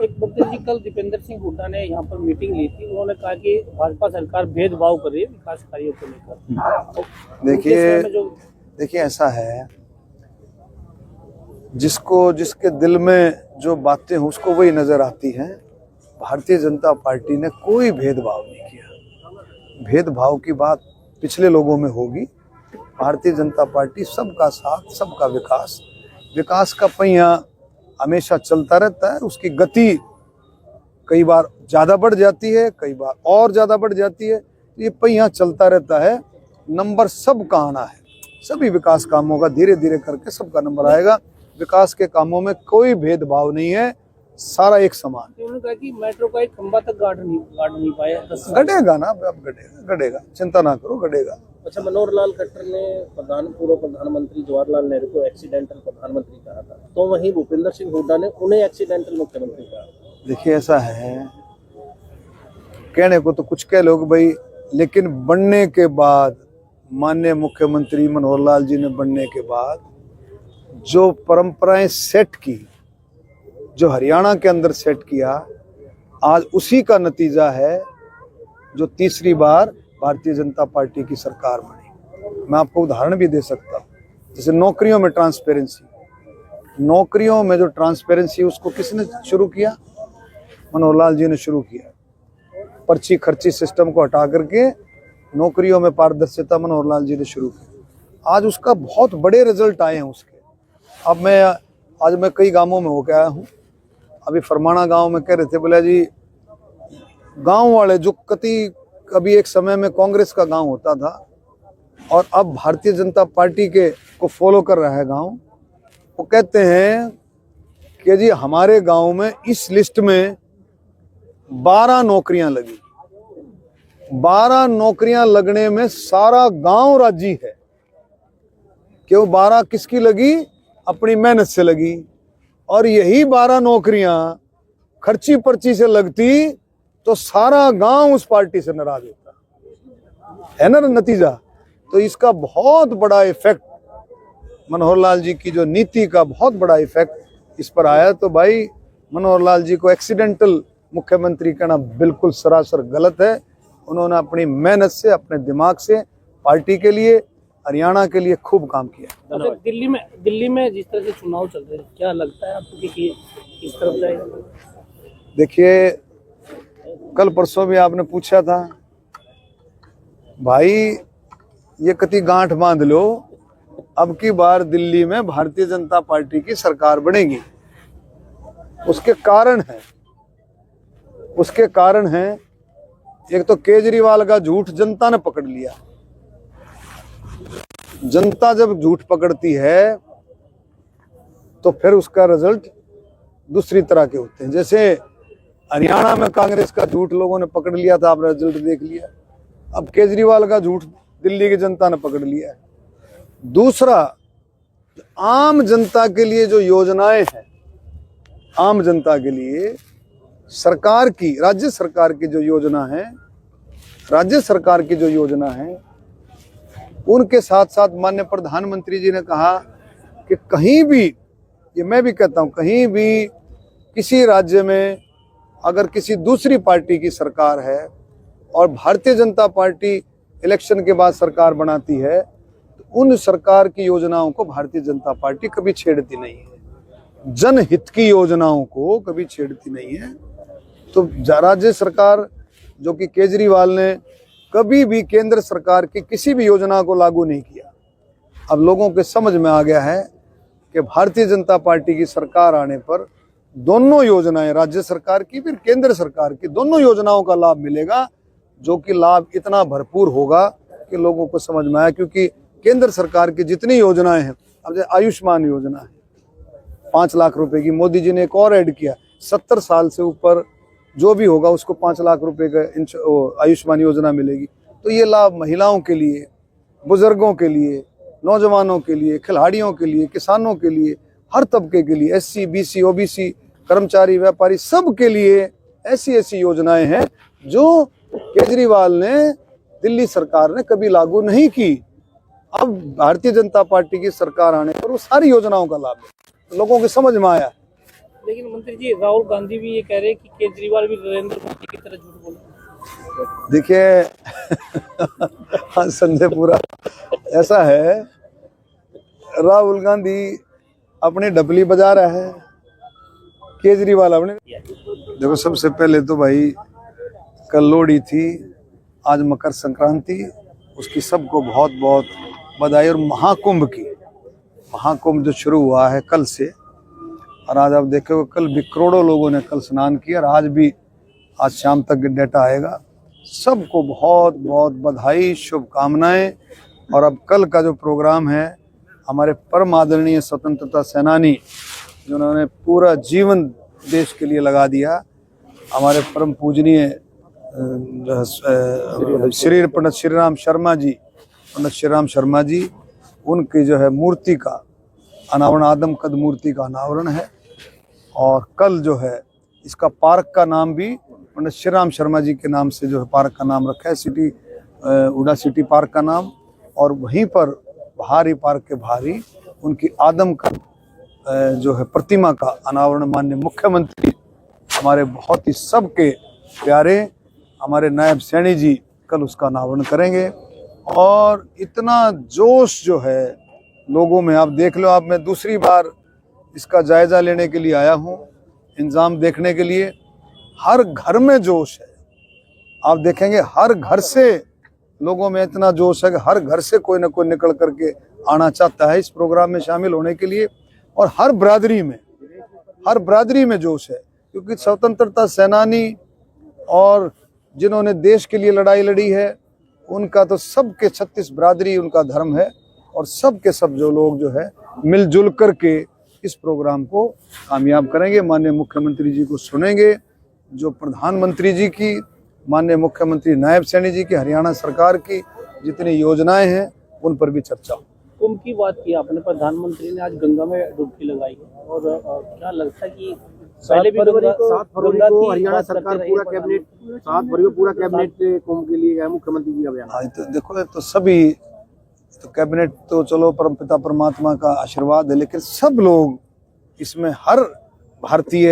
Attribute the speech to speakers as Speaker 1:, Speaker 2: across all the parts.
Speaker 1: एक बख्तर जी, कल दीपेंद्र सिंह हुड्डा ने यहाँ पर मीटिंग ली थी। उन्होंने कहा कि भाजपा सरकार भेदभाव कर रही है विकास कार्यों को लेकर।
Speaker 2: देखिए ऐसा है, जिसके दिल में जो बातें हैं उसको वही नजर आती हैं। भारतीय जनता पार्टी ने कोई भेदभाव नहीं किया। भेदभाव की बात पिछले लोगों में होगी। भारतीय जनता पार्टी सबका साथ, सबका विकास का पहिया हमेशा चलता रहता है। उसकी गति कई बार ज्यादा बढ़ जाती है, कई बार और ज्यादा बढ़ जाती है। ये पहिया चलता रहता है। नंबर सबका आना है। सभी विकास कामों का धीरे धीरे करके सबका नंबर आएगा। विकास के कामों में कोई भेदभाव नहीं है, सारा एक समान।
Speaker 1: उन्होंने कहा कि मेट्रो का एक खंबा तक गाड़ नहीं पाया।
Speaker 2: गड़ेगा ना, अब गड़ेगा, चिंता ना करो, गड़ेगा।
Speaker 1: अच्छा, मनोहर लाल खट्टर ने पूर्व प्रधानमंत्री जवाहरलाल नेहरू को एक्सीडेंटल प्रधानमंत्री कहा था, तो वहीं भूपेंद्र सिंह हुड्डा ने उन्हें एक्सीडेंटल मुख्यमंत्री कहा।
Speaker 2: देखिए ऐसा है, कहने को तो कुछ कह लोग भाई, लेकिन बनने के बाद, माननीय मुख्यमंत्री मनोहर लाल जी ने बनने के बाद जो परंपराएं सेट की, जो हरियाणा के अंदर सेट किया, आज उसी का नतीजा है जो तीसरी बार भारतीय जनता पार्टी की सरकार बनी। मैं आपको उदाहरण भी दे सकता हूँ। जैसे नौकरियों में जो ट्रांसपेरेंसी उसको किसने शुरू किया? मनोहर लाल जी ने शुरू किया। पर्ची खर्ची सिस्टम को हटा करके नौकरियों में पारदर्शिता मनोहर लाल जी ने शुरू की। आज उसका बहुत बड़े रिजल्ट आए हैं उसके। अब आज मैं कई गांवों में होकर आया हूँ। अभी फरमाना गांव में कह रहे थे, बोला जी गांव वाले जो कभी एक समय में कांग्रेस का गांव होता था और अब भारतीय जनता पार्टी के को फॉलो कर रहा है गांव, वो कहते हैं कि जी हमारे गांव में इस लिस्ट में 12 नौकरियां लगी। 12 नौकरियां लगने में सारा गांव राजी है कि वो 12 किसकी लगी? अपनी मेहनत से लगी। और यही 12 नौकरियां खर्ची पर्ची से लगती तो सारा गांव उस पार्टी से नाराज होता है ना नतीजा। तो इसका बहुत बड़ा इफेक्ट, मनोहर लाल जी की जो नीति का बहुत बड़ा इफेक्ट इस पर आया। तो भाई मनोहर लाल जी को एक्सीडेंटल मुख्यमंत्री कहना बिल्कुल सरासर गलत है। उन्होंने अपनी मेहनत से, अपने दिमाग से पार्टी के लिए, हरियाणा के लिए खूब काम किया।
Speaker 1: दिल्ली में जिस तरह से चुनाव चल रहे हैं, क्या लगता है आपको कि किस तरफ जाएगा?
Speaker 2: देखिए कल परसों भी आपने पूछा था भाई, ये कति गांठ बांध लो, अब की बार दिल्ली में भारतीय जनता पार्टी की सरकार बनेगी। उसके कारण हैं एक तो केजरीवाल का झूठ जनता ने पकड़ लिया। जनता जब झूठ पकड़ती है तो फिर उसका रिजल्ट दूसरी तरह के होते हैं। जैसे हरियाणा में कांग्रेस का झूठ लोगों ने पकड़ लिया था, आपने रिजल्ट देख लिया। अब केजरीवाल का झूठ दिल्ली की जनता ने पकड़ लिया है। दूसरा, आम जनता के लिए जो योजनाएं हैं, आम जनता के लिए सरकार की, राज्य सरकार की जो योजना है, उनके साथ साथ माननीय प्रधानमंत्री जी ने कहा कि कहीं भी, ये मैं भी कहता हूं, कहीं भी किसी राज्य में अगर किसी दूसरी पार्टी की सरकार है और भारतीय जनता पार्टी इलेक्शन के बाद सरकार बनाती है, तो उन सरकार की योजनाओं को भारतीय जनता पार्टी कभी छेड़ती नहीं है। जनहित की योजनाओं को कभी छेड़ती नहीं है। तो राज्य सरकार, जो कि केजरीवाल ने कभी भी केंद्र सरकार की किसी भी योजना को लागू नहीं किया। अब लोगों के समझ में आ गया है कि भारतीय जनता पार्टी की सरकार आने पर दोनों योजनाएं, राज्य सरकार की फिर केंद्र सरकार की, दोनों योजनाओं का लाभ मिलेगा, जो कि लाभ इतना भरपूर होगा कि लोगों को समझ में आया। क्योंकि केंद्र सरकार की जितनी योजनाएं हैं, अब जैसे आयुष्मान योजना है 5 लाख रुपए की, मोदी जी ने एक और ऐड किया, 70 साल से ऊपर जो भी होगा उसको 5 लाख रुपए का आयुष्मान योजना मिलेगी। तो ये लाभ महिलाओं के लिए, बुजुर्गों के लिए, नौजवानों के लिए, खिलाड़ियों के लिए, किसानों के लिए, हर तबके के लिए, SC, BC, OBC, कर्मचारी, व्यापारी, सब के लिए ऐसी योजनाएं हैं जो केजरीवाल ने, दिल्ली सरकार ने कभी लागू नहीं की। अब भारतीय जनता पार्टी की सरकार आने पर वो सारी योजनाओं का लाभ है। लोगों की समझ में आया।
Speaker 3: लेकिन मंत्री जी राहुल गांधी भी ये कह रहे हैं कि केजरीवाल भी नरेंद्र मोदी की तरह झूठ बोल रहे हैं।
Speaker 2: देखिए हाँ, संजय पूरा ऐसा है, राहुल गांधी अपनी डबली बजा रहा है, केजरीवाल अपने। देखो सबसे पहले तो भाई कल लोहड़ी थी, आज मकर संक्रांति, उसकी सबको बहुत बहुत बधाई। और महाकुंभ जो शुरू हुआ है कल से, और आज आप देखो कल भी करोड़ों लोगों ने कल स्नान किया, और आज शाम तक डेटा आएगा। सबको बहुत बहुत बधाई, शुभकामनाएं। और अब कल का जो प्रोग्राम है, हमारे परम आदरणीय स्वतंत्रता सेनानी जिन्होंने पूरा जीवन देश के लिए लगा दिया, हमारे परम पूजनीय श्री पंडित श्रीराम शर्मा जी, उनकी जो है मूर्ति का अनावरण, आदमकद मूर्ति का अनावरण है। और कल जो है इसका पार्क का नाम भी पंडित श्रीराम शर्मा जी के नाम से जो है पार्क का नाम रखा है, उड़ा सिटी पार्क का नाम। और वहीं पर भारी पार्क के भारी उनकी आदमकद जो है प्रतिमा का अनावरण माननीय मुख्यमंत्री हमारे बहुत ही सबके प्यारे हमारे नायब सैनी जी कल उसका अनावरण करेंगे। और इतना जोश जो है लोगों में, आप देख लो, मैं दूसरी बार इसका जायजा लेने के लिए आया हूँ, इंतजाम देखने के लिए। हर घर में जोश है, आप देखेंगे हर घर से लोगों में इतना जोश है कि हर घर से कोई ना कोई निकल करके आना चाहता है इस प्रोग्राम में शामिल होने के लिए। और हर बरादरी में जोश है, क्योंकि स्वतंत्रता सेनानी और जिन्होंने देश के लिए लड़ाई लड़ी है, उनका तो सबके 36 बरादरी उनका धर्म है। और सब के सब जो लोग जो है मिलजुल करके इस प्रोग्राम को कामयाब करेंगे। माननीय मुख्यमंत्री जी को सुनेंगे, जो प्रधानमंत्री जी की, माननीय मुख्यमंत्री नायब सैनी जी की, हरियाणा सरकार की जितनी योजनाएं हैं उन पर भी चर्चा हो।
Speaker 3: कुंभ की बात की आपने, प्रधानमंत्री ने आज गंगा में डुबकी लगाई है, और क्या लगता है कि पहले भी
Speaker 4: 7 फरवरी को हरियाणा सरकार पूरा कैबिनेट 7 फरवरी को पूरा कैबिनेट कुंभ के लिए गया, मुख्यमंत्री जी का बयान।
Speaker 2: हाँ, तो देखो तो सभी तो कैबिनेट तो चलो परमपिता परमात्मा का आशीर्वाद है, लेकिन सब लोग इसमें, हर भारतीय,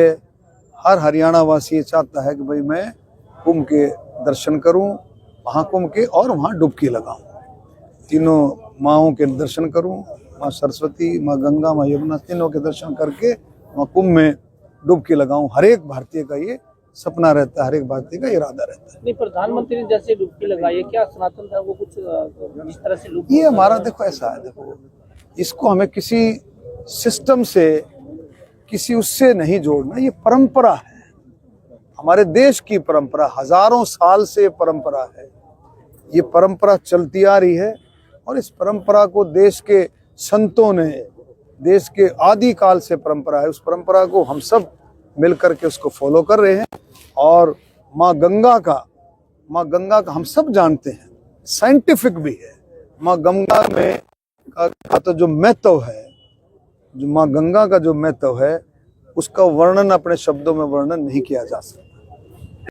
Speaker 2: हर हरियाणा वासी चाहता है कि भाई मैं कुंभ के दर्शन करूं, महाकुंभ के, और वहाँ डुबकी लगाऊं, तीनों माँओं के दर्शन करूं, माँ सरस्वती, माँ गंगा, माँ यमुना, तीनों के दर्शन करके वहाँ कुंभ में डुबकी लगाऊं। हर एक भारतीय का ये सपना रहता है, हर एक भारतीय का इरादा रहता है।
Speaker 3: नहीं, प्रधानमंत्री ने जैसे डुबकी लगाई है, क्या सनातन धर्म को कुछ इस तरह से
Speaker 2: ये हमारा देखो ऐसा है, देखो इसको हमें किसी सिस्टम से, किसी उससे नहीं जोड़ना, ये परंपरा है, हमारे देश की परंपरा, हजारों साल से परंपरा है, ये परंपरा चलती आ रही है। और इस परंपरा को देश के संतों ने, देश के आदि काल से परंपरा है, उस परंपरा को हम सब मिलकर के उसको फॉलो कर रहे हैं। और माँ गंगा का हम सब जानते हैं, साइंटिफिक भी है, माँ गंगा में का तो जो महत्व है, जो माँ गंगा का जो महत्व है, उसका वर्णन अपने शब्दों में वर्णन नहीं किया जा सकता।